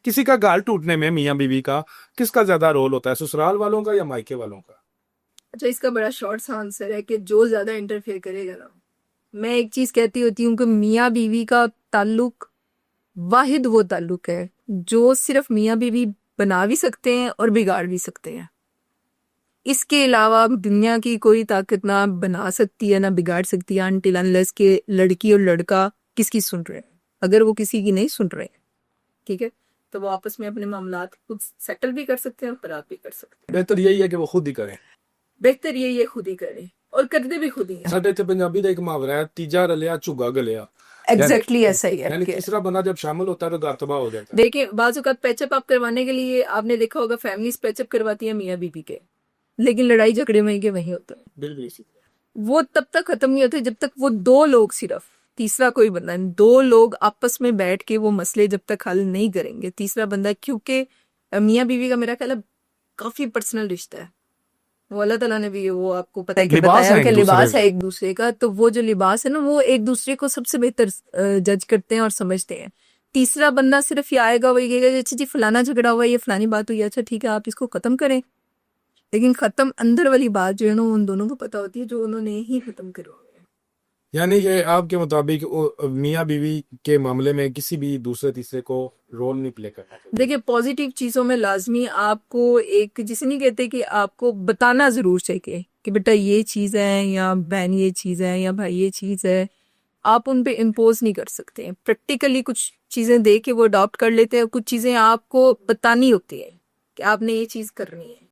किसी का घर टूटने में मियाँ बीवी का किसका ज्यादा रोल होता है, ससुराल वालों का या मायके वालों का? अच्छा, इसका बड़ा शॉर्ट सा आंसर है कि जो ज्यादा इंटरफेयर करेगा ना। मैं एक चीज कहती होती हूँ कि मियाँ बीवी का ताल्लुक वाहिद वो ताल्लुक है जो सिर्फ मियाँ बीवी बना भी सकते हैं और बिगाड़ भी सकते हैं। इसके अलावा दुनिया की कोई ताकत ना बना सकती है ना बिगाड़ सकती है, अनटिल अनलेस के लड़की और लड़का किसकी सुन रहे हैं। अगर वो किसी की नहीं सुन रहे हैं, ठीक है, तो वो आपस में अपने मामलात खुद सेटल भी कर सकते हैं और खराब भी कर सकते हैं। बेहतर यही है कि वो खुद ही करें। बेहतर ये खुद ही करें और करते भी खुद ही हैं। ਸਾਡੇ ਇੱਥੇ ਪੰਜਾਬੀ ਦਾ ਇੱਕ ਮੁਹਾਵਰਾ है, तीजा रलिया झुग्गा गलिया। एग्जैक्टली ऐसा ही है यानी कि तीसरा बंदा जब शामिल होता है तो घर तबाह हो जाता है। देखिए, बाजुकात पैचअप आप करवाने के लिए आपने देखा होगा फैमिलीज पैचअप करवाती है मियाँ बीवी के, लेकिन लड़ाई झगड़े वहीं के वहीं होता है। बिल्कुल। वो तब तक खत्म नहीं होते जब तक वो दो लोग, सिर्फ तीसरा कोई बंदा नहीं, दो लोग आपस में बैठ के वो मसले जब तक हल नहीं करेंगे, तीसरा बंदा, क्योंकि मियाँ बीवी का मेरा ख्याल है काफी पर्सनल रिश्ता है। वो अल्लाह ताला ने भी वो आपको पता है कि लिबास बताया है है कि एक दूसरे लिबास का। है एक दूसरे का, तो वो जो लिबास है ना वो एक दूसरे को सबसे बेहतर जज करते हैं और समझते हैं। तीसरा बंदा सिर्फ ये आएगा, वही कहेगा अच्छा जी फलाना झगड़ा हुआ है, ये फलानी बात हुई है, अच्छा ठीक है आप इसको खत्म करें। लेकिन खत्म अंदर वाली बात जो है ना वो उन दोनों को पता होती है जो उन्होंने ही खत्म करवाई है। यानी कि आपके मुताबिक मियाँ बीवी के मामले में किसी भी दूसरे तीसरे को रोल नहीं प्ले करना चाहिए। देखिए, पॉजिटिव चीजों में लाजमी आपको एक, जिसे नहीं कहते कि आपको बताना जरूर चाहिए कि बेटा ये चीज है या बहन ये चीज है या भाई ये चीज है। आप उन पे इम्पोज नहीं कर सकते। प्रैक्टिकली कुछ चीजें दे के वो अडॉप्ट कर लेते हैं, कुछ चीजें आपको बतानी होती है कि आपने ये चीज करनी है।